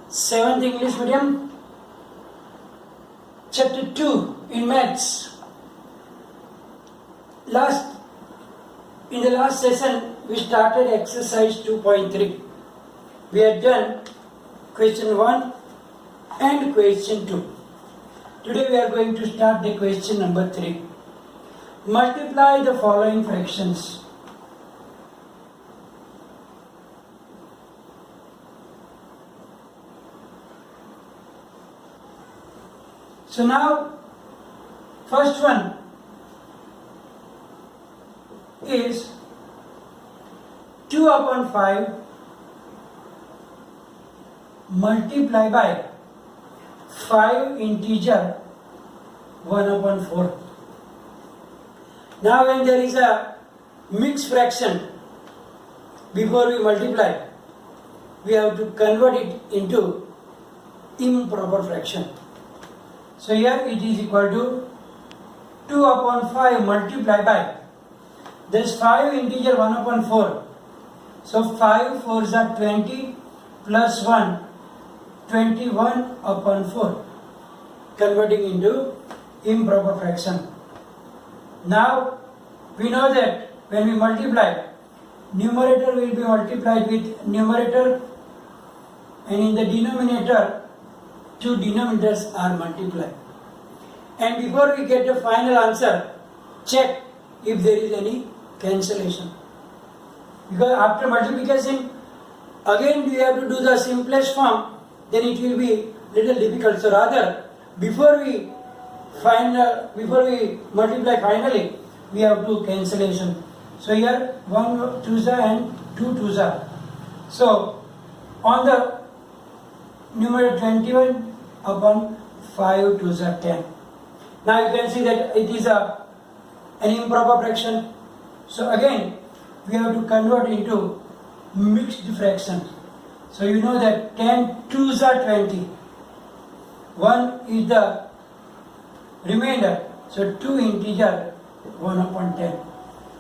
7th English Medium, Chapter 2 in Maths. In the last session, we started exercise 2.3. We had done question 1 and question 2. Today we are going to start the question number 3. Multiply the following fractions. So now, first one is 2 upon 5 multiply by 5 integer 1 upon 4. Now when there is a mixed fraction, before we multiply, we have to convert it into improper fraction. So here it is equal to 2 upon 5 multiply by this 5 integer 1 upon 4. So 5 4s are 20 plus 1, 21 upon 4, converting into improper fraction. Now we know that when we multiply, numerator will be multiplied with numerator, and in the denominator, two denominators are multiplied. And before we get the final answer, check if there is any cancellation. Because after multiplication, again we have to do the simplest form, then it will be little difficult. So rather, before we multiply finally, we have to cancellation. So here 1 2s and 2 2s. So on the numerator 21 upon 5 2s are 10. Now you can see that it is an improper fraction. So again we have to convert into mixed fraction. So you know that 10 2s are 20. 1 is the remainder. So 2 integer 1 upon 10.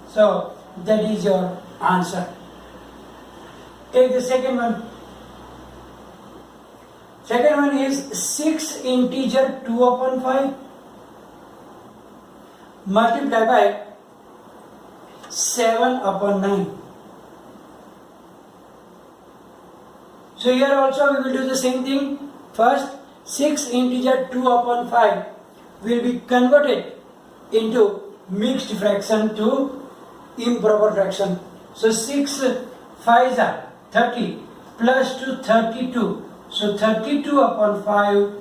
So that is your answer. Take the second one. Second one is 6 integer 2 upon 5 multiply by 7 upon 9. So here also we will do the same thing. First 6 integer 2 upon 5 will be converted into mixed fraction to improper fraction. So 6 5s are 30 plus 2 32. So 32 upon 5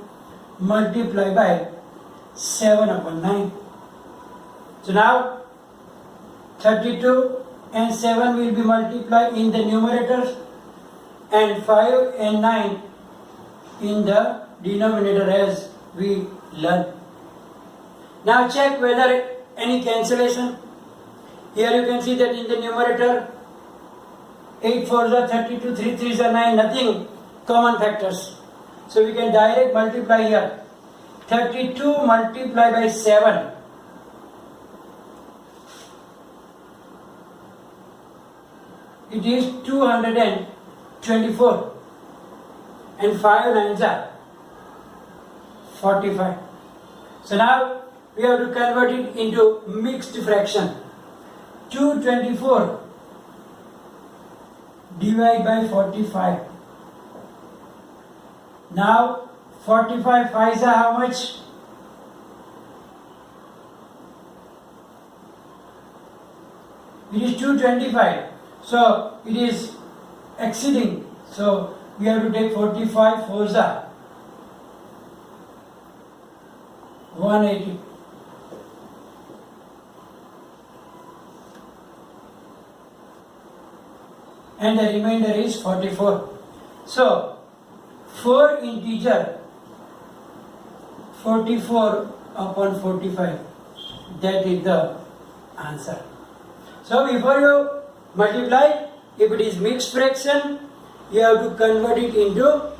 multiply by 7 upon 9. So now 32 and 7 will be multiplied in the numerators, and 5 and 9 in the denominator as we learn. Now check whether any cancellation. Here you can see that in the numerator 8 4s are 32, 3 3s are 9, nothing common factors. So we can direct multiply here. 32 multiply by 7. It is 224. And 5 9s are 45. So now we have to convert it into mixed fraction. 224 divided by 45. Now 45 5s are how much? It is 225. So it is exceeding. So we have to take 45 4s are 180. And the remainder is 44. So 4 integer 44 upon 45. That is the answer. So before you multiply, if it is mixed fraction, you have to convert it into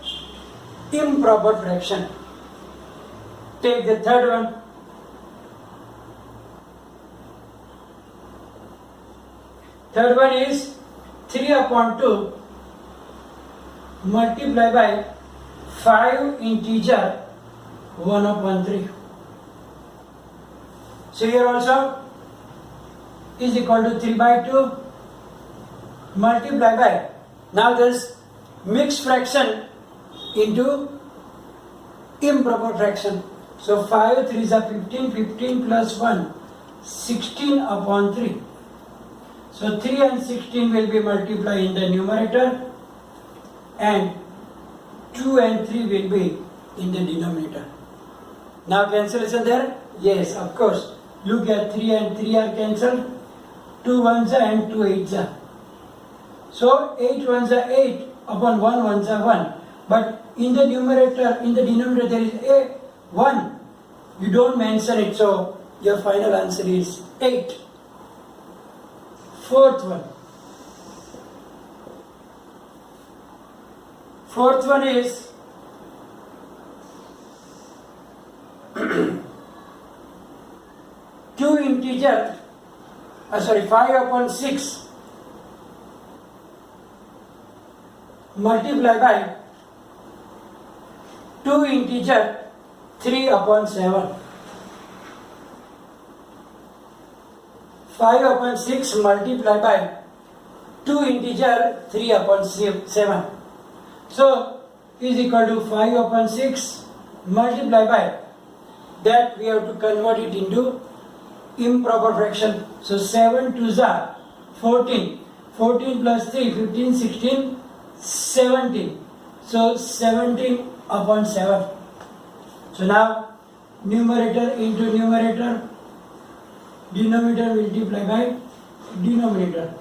improper fraction. Take the third one. Third one is 3 upon 2 multiply by 5 integer 1 upon 3. So here also is equal to 3 by 2 multiply by, now this mixed fraction into improper fraction. So 5 3s are 15, 15 plus 1, 16 upon 3. So 3 and 16 will be multiplied in the numerator and 2 and 3 will be in the denominator. Now cancellation there? Yes, of course. Look at 3 and 3 are cancelled. 2 ones are and 2 eights are. So 8 ones are 8 upon 1 ones are 1. But in the numerator, in the denominator there is a 1. You don't mention it, so your final answer is 8. Fourth one. Fourth one is 2 integer, 5 upon 6 multiply by 2 integer 3 upon 7. 5 upon 6 multiply by 2 integer 3 upon 7. So is equal to 5 upon 6 multiply by that we have to convert it into improper fraction. So 7 2s are 14. 14 plus 3, 15, 16, 17. So 17 upon 7. So now numerator into numerator, denominator multiply by denominator.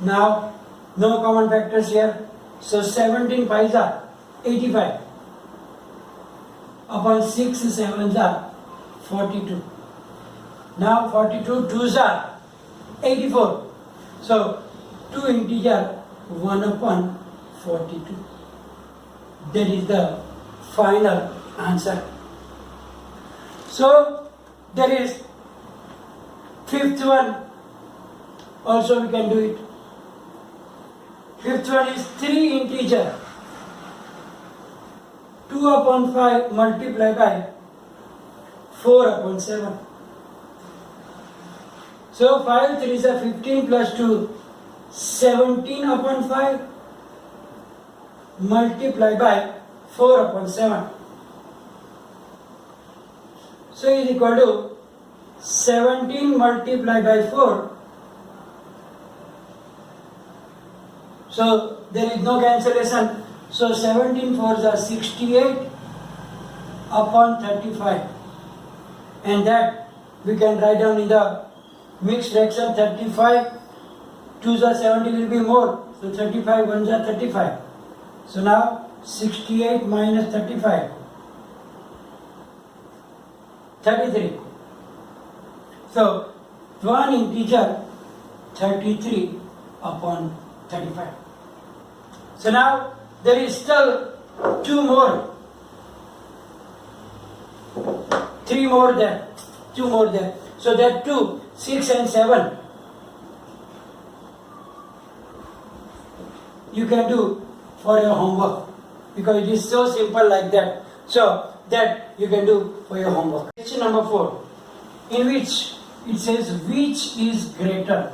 Now no common factors here. So 17 5s are 85 upon 6 7s are 42. Now 42 2s are 84. So 2 integer 1 upon 42. That is the final answer. So there is fifth one. Also we can do it. Fifth one is 3 integer 2 upon 5 multiply by 4 upon 7. So 5 3 is a 15 plus 2, 17 upon 5 multiply by 4 upon 7. So is equal to 17 multiplied by 4. So there is no cancellation. So 17 4s are 68 upon 35. And that we can write down in the mixed fraction 35. 2s are 70 will be more. So 35 1s are 35. So now 68 minus 35. 33. So 1 integer 33 upon 35. So now there is still 2 more. 3 more there. 2 more there. So that 2, 6 and 7 you can do for your homework, because it is so simple like that. So that you can do for your homework. Question number 4, in which it says which is greater.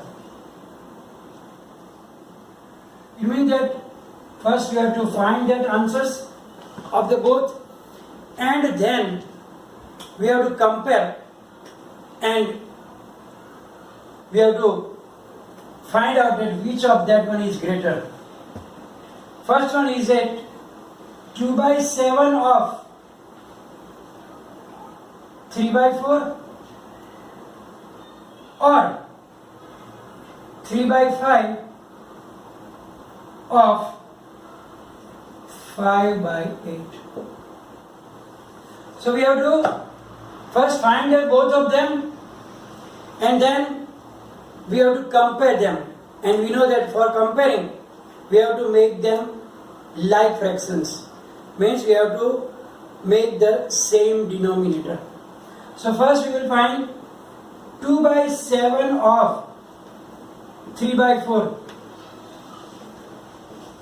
It means that first we have to find that answers of the both, and then we have to compare and we have to find out that which of that one is greater. First one is that 2 by 7 of 3 by 4 or 3 by 5 of 5 by 8. So we have to first find both of them, and then we have to compare them. And we know that for comparing, we have to make them like fractions. Means we have to make the same denominator. So first we will find 2 by 7 of 3 by 4.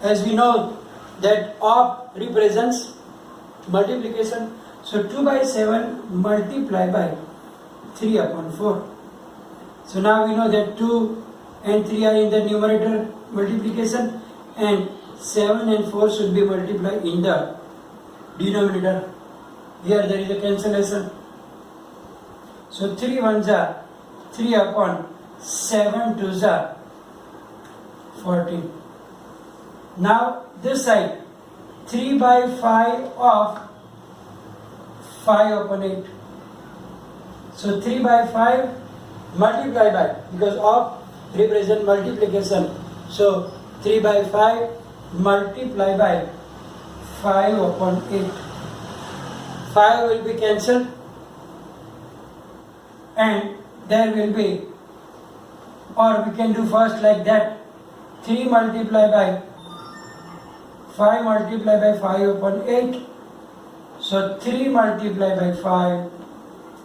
As we know that of represents multiplication. So 2 by 7 multiplied by 3 upon 4. So now we know that 2 and 3 are in the numerator multiplication, and 7 and 4 should be multiplied in the denominator. Here there is a cancellation. So 3 ones are 3 upon 7 twos are 14. Now this side 3 by 5 of 5 upon 8. So 3 by 5 multiply by, because of represent multiplication. So 3 by 5 multiply by 5 upon 8. 5 will be cancelled and there will be, or we can do first like that, 3 multiply by 5 multiply by 5 upon 8. So 3 multiply by 5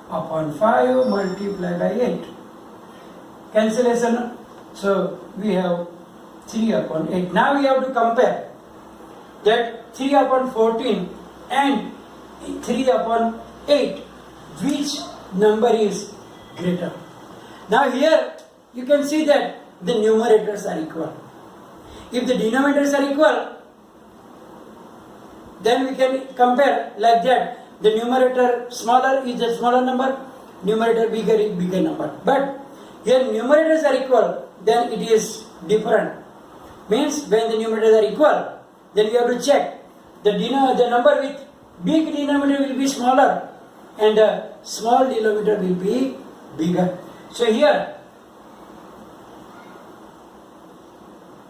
upon 5 multiply by 8. Cancellation. So we have 3 upon 8. Now we have to compare that 3 upon 14 and 3 upon 8. Which number is greater? Now here you can see that the numerators are equal. If the denominators are equal, then we can compare like that. The numerator smaller is a smaller number, numerator bigger is bigger number. But here numerators are equal, then it is different. Means when the numerators are equal, then we have to check the number with big denominator will be smaller and the small denominator will be bigger. So here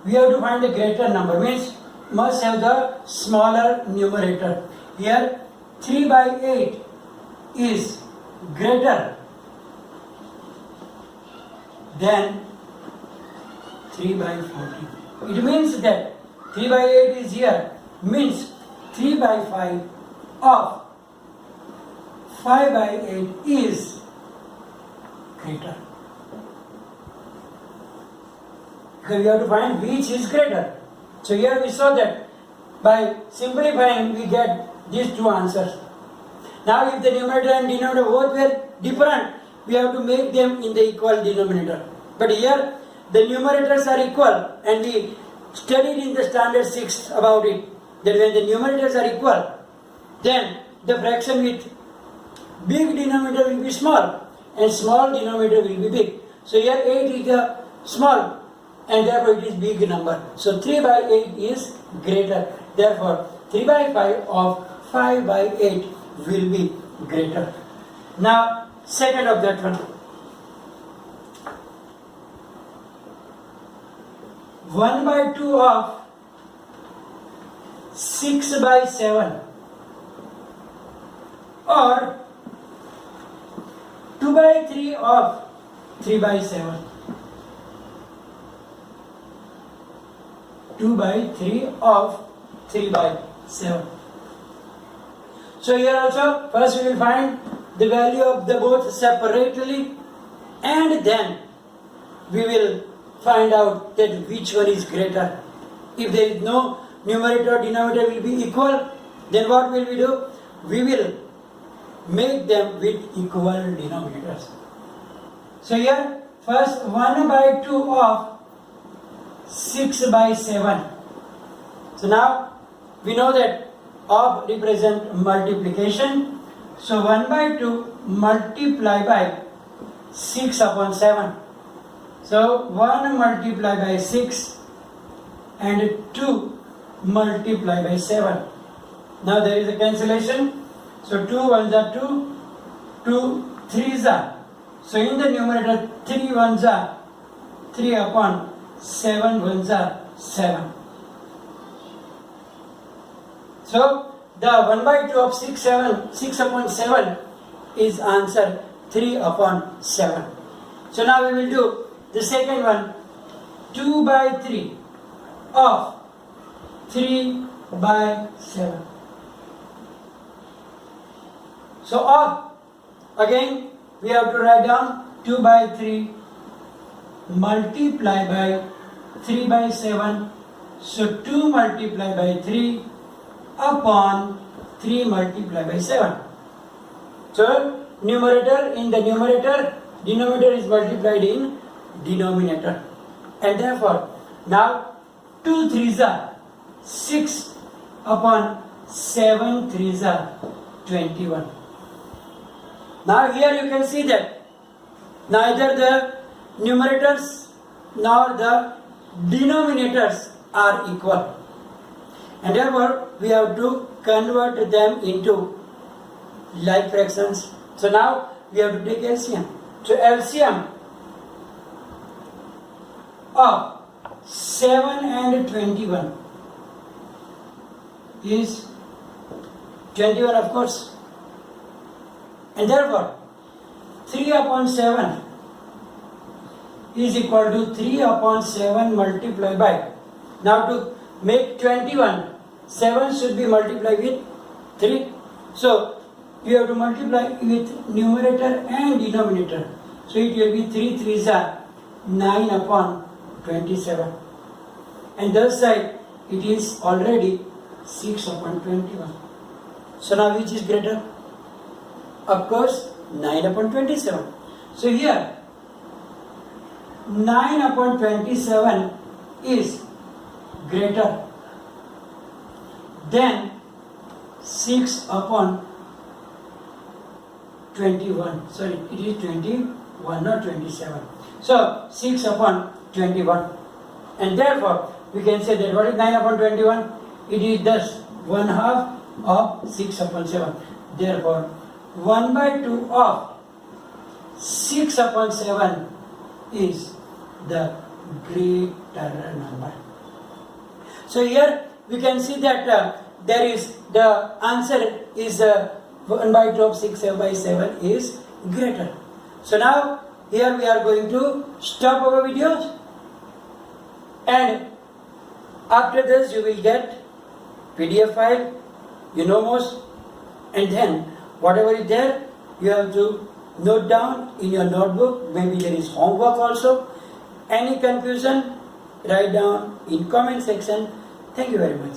we have to find the greater number, means must have the smaller numerator. Here 3 by 8 is greater than 3 by 14. It means that 3 by 8 is here, means 3 by 5 of 5 by 8 is greater. Because we have to find which is greater. So here we saw that by simplifying we get these two answers. Now if the numerator and denominator both were different, we have to make them in the equal denominator. But here the numerators are equal, and we studied in the standard 6 about it, that when the numerators are equal, then the fraction with big denominator will be small and small denominator will be big. So here 8 is the small and therefore it is big number. So 3 by 8 is greater. Therefore 3 by 5 of 5 by 8 will be greater. Now second of that one. 1 by 2 of 6 by 7 or 2 by 3 of 3 by 7. 2 by 3 of 3 by 7. So here also first we will find the value of the both separately, and then we will find out that which one is greater. If there is no numerator denominator will be equal, then what will we do? We will make them with equal denominators. So here first 1 by 2 of 6 by 7. So now we know that of represent multiplication. So 1 by 2 multiply by 6 upon 7. So 1 multiply by 6 and 2 multiply by 7. Now there is a cancellation. So 2 ones are 2, 2 threes are. So in the numerator 3 ones are 3 upon 7 ones are 7. So the 1 by 2 of 6 upon 7 is answer 3 upon 7. So now we will do the second one, 2 by 3 of 3 by 7. So of, again we have to write down 2 by 3 multiply by 3 by 7. So 2 multiply by 3 upon 3 multiplied by 7. So numerator in the numerator, denominator is multiplied in denominator. And therefore, now 2 3s are 6 upon 7 3s are 21. Now here you can see that neither the numerators nor the denominators are equal. And therefore, we have to convert them into like fractions. So now we have to take LCM. So LCM of 7 and 21 is 21, of course. And therefore, 3 upon 7 is equal to 3 upon 7 multiplied by. Now to make 21, 7 should be multiplied with 3. So you have to multiply with numerator and denominator. So it will be 3 3s are 9 upon 27. And thus side it is already 6 upon 21. So now which is greater? Of course 9 upon 27. So here 9 upon 27 is greater than 6 upon 21. Sorry, it is 21, not 27. So 6 upon 21. And therefore, we can say that what is 9 upon 21? It is thus 1/2 of 6 upon 7. Therefore, 1/2 of 6 upon 7 is the greater number. So here we can see that there is the answer is 1/2 of 6 by 7 is greater. So now here we are going to stop our videos, and after this you will get PDF file, you know most, and then whatever is there you have to note down in your notebook. Maybe there is homework also. Any confusion, write down in comment section. Thank you very much.